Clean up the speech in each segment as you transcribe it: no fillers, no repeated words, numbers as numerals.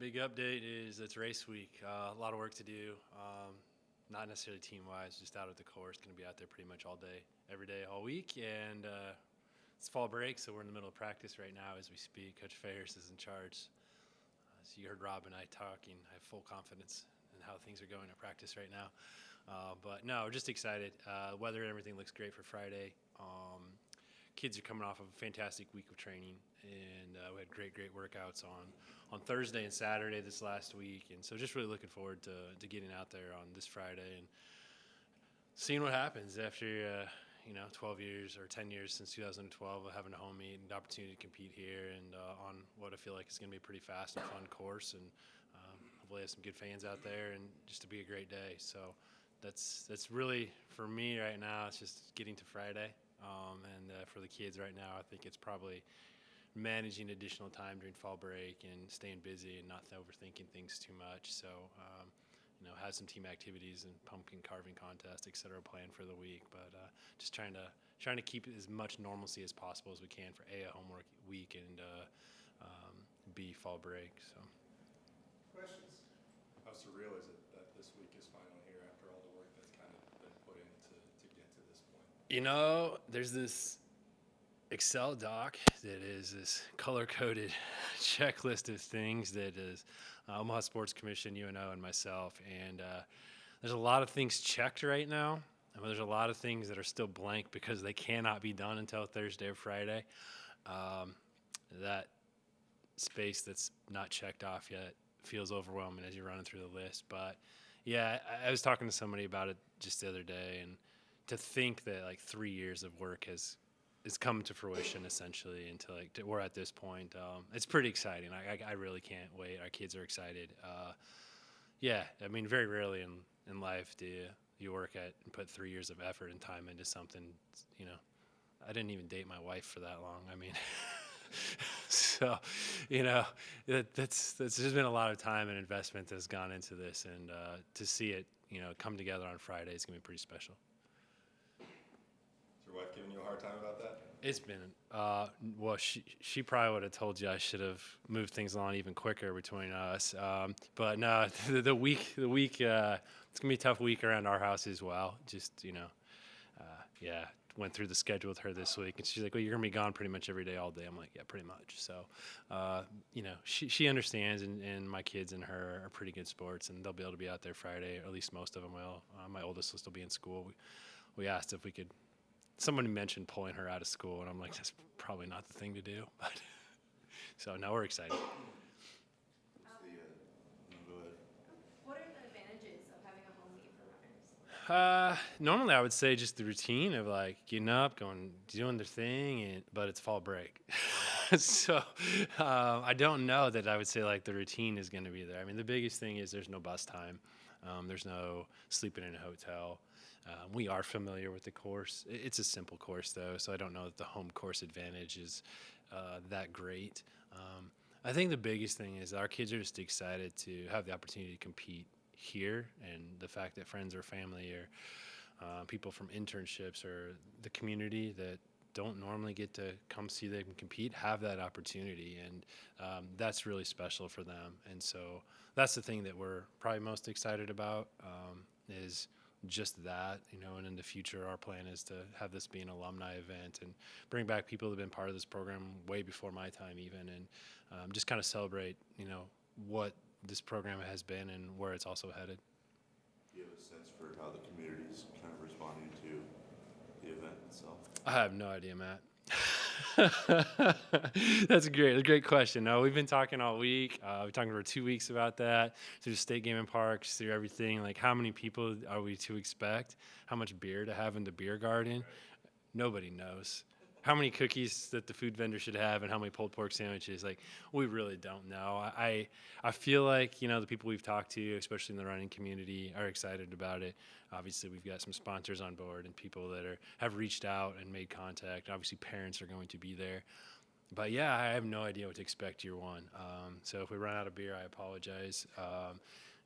Big update is it's race week. A lot of work to do. Not necessarily team-wise, just out at the course. Going to be out there pretty much all day, every day, all week. And it's fall break, so we're in the middle of practice right now as we speak. Coach Ferris is in charge. As you heard Rob and I talking, I have full confidence in how things are going at practice right now. But no, we're just excited. Weather and everything looks great for Friday. Kids are coming off of a fantastic week of training, and we had great workouts on Thursday and Saturday this last week, and so just really looking forward to getting out there on this Friday and seeing what happens after 12 years or 10 years since 2012 of having a home meet and the opportunity to compete here and on what I feel like is going to be a pretty fast and fun course, and hopefully have some good fans out there and just to be a great day. So that's really for me right now. It's just getting to Friday. And for the kids right now, I think it's probably managing additional time during fall break and staying busy and not overthinking things too much. So, have some team activities and pumpkin carving contest, et cetera, planned for the week. But just trying to keep as much normalcy as possible as we can for a homework week and B fall break. So. Questions? How surreal is it that this week is finally here after all the work that's kind of been put in to get to this point? There's this Excel doc that is this color-coded checklist of things that is Omaha Sports Commission, UNO, and myself. And there's a lot of things checked right now. And there's a lot of things that are still blank because they cannot be done until Thursday or Friday. That space that's not checked off yet feels overwhelming as you're running through the list. But, yeah, I was talking to somebody about it just the other day, and to think that, 3 years of work has come to fruition essentially until we're at this point. It's pretty exciting. I really can't wait. Our kids are excited. Very rarely in life do you work at and put 3 years of effort and time into something. I didn't even date my wife for that long. So, that's there's been a lot of time and investment that's gone into this, and to see it, come together on Friday is gonna be pretty special. Is your wife giving you a hard time about that? It's been she probably would have told you I should have moved things along even quicker between us. But no, the week it's gonna be a tough week around our house as well. Just went through the schedule with her this week, and she's like, "Well, you're gonna be gone pretty much every day, all day." I'm like, "Yeah, pretty much." So, she understands, and my kids and her are pretty good sports, and they'll be able to be out there Friday, or at least most of them will. My oldest will still be in school. We asked if we could. Someone mentioned pulling her out of school, and I'm like, that's probably not the thing to do. But so now we're excited. Go ahead. What are the advantages of having a home meet for runners? Normally I would say just the routine of getting up, doing their thing, but it's fall break. So I don't know that I would say the routine is going to be there. The biggest thing is there's no bus time. There's no sleeping in a hotel. We are familiar with the course. It's a simple course, though, so I don't know that the home course advantage is that great. I think the biggest thing is our kids are just excited to have the opportunity to compete here, and the fact that friends or family or people from internships or the community that don't normally get to come see them compete have that opportunity, and that's really special for them. And so that's the thing that we're probably most excited about is just that, and in the future our plan is to have this be an alumni event and bring back people that have been part of this program way before my time even, and just kind of celebrate, what this program has been and where it's also headed. Do you have a sense for how the community's kind of responding to the event itself? I have no idea, Matt. That's a great question. No, we've been talking all week. We're talking for 2 weeks about that, through state game and parks, through everything. How many people are we to expect? How much beer to have in the beer garden? Right. Nobody knows. How many cookies that the food vendor should have, and how many pulled pork sandwiches? We really don't know. I feel like, the people we've talked to, especially in the running community, are excited about it. Obviously, we've got some sponsors on board and people that have reached out and made contact. Obviously, parents are going to be there. But, yeah, I have no idea what to expect year one. So if we run out of beer, I apologize.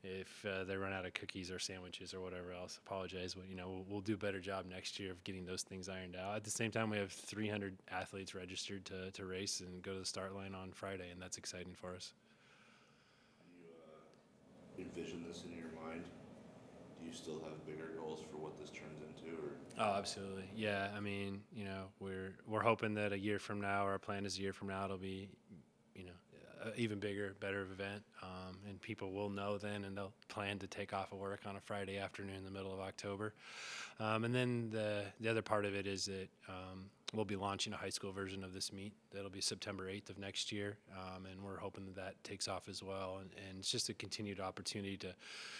If they run out of cookies or sandwiches or whatever else, apologize. But, we'll do a better job next year of getting those things ironed out. At the same time, we have 300 athletes registered to race and go to the start line on Friday, and that's exciting for us. You this in your mind, do you still have bigger goals for what this turns into, or? Oh, absolutely. Yeah. I mean, we're hoping that a year from now, our plan is a year from now, it'll be, an even bigger, better event, and people will know then, and they'll plan to take off of work on a Friday afternoon in the middle of October. And then the other part of it is that we'll be launching a high school version of this meet. That'll be September 8th of next year, and we're hoping that takes off as well. And it's just a continued opportunity to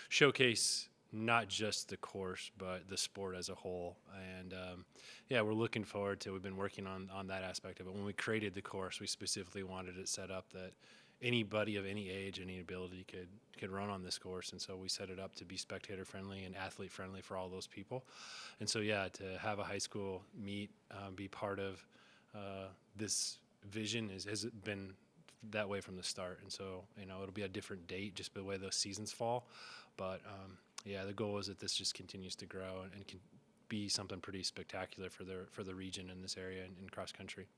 showcase not just the course, but the sport as a whole. And yeah, we're looking forward to. We've been working on that aspect of it. When we created the course, we specifically wanted it set up that anybody of any age, any ability could run on this course, and so we set it up to be spectator friendly and athlete friendly for all those people. And so yeah, to have a high school meet be part of this vision has been that way from the start. And so it'll be a different date just by the way those seasons fall, but yeah, the goal is that this just continues to grow and can be something pretty spectacular for the region in this area and in cross country.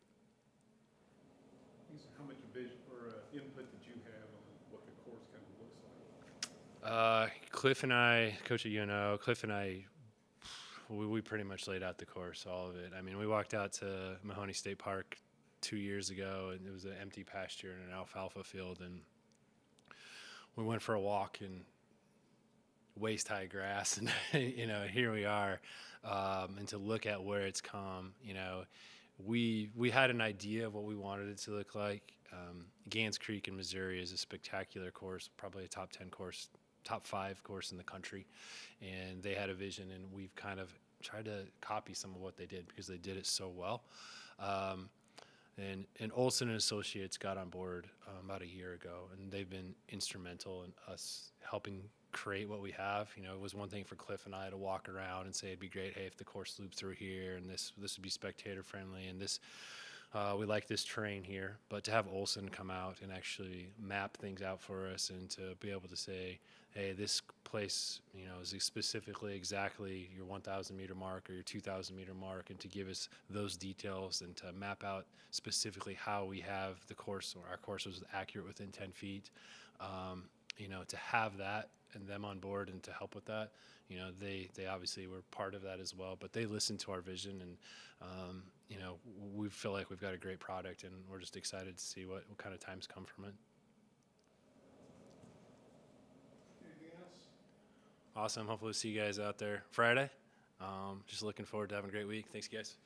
How much vision or input did you have on what the course kind of looks like? Cliff and I, coach at UNO, Cliff and I, we pretty much laid out the course, all of it. I mean, we walked out to Mahoney State Park 2 years ago, and it was an empty pasture and an alfalfa field, and we went for a walk in waist-high grass, and here we are, and to look at where it's come, we had an idea of what we wanted it to look like. Gans Creek in Missouri is a spectacular course, probably a top 10 course, top 5 course in the country, and they had a vision, and we've kind of tried to copy some of what they did because they did it so well. And Olson and Associates got on board about a year ago, and they've been instrumental in us helping create what we have. It was one thing for Cliff and I to walk around and say it'd be great, hey, if the course looped through here, and this would be spectator friendly, and this we like this terrain here. But to have Olson come out and actually map things out for us, and to be able to say, hey, this place, is specifically exactly your 1,000 meter mark or your 2,000 meter mark, and to give us those details and to map out specifically how we have the course, or our course was accurate within 10 feet. To have that and them on board and to help with that, they obviously were part of that as well, but they listened to our vision, and we feel like we've got a great product, and we're just excited to see what kind of times come from it. Anything else? Awesome. Hopefully we'll see you guys out there Friday. Just looking forward to having a great week. Thanks, guys.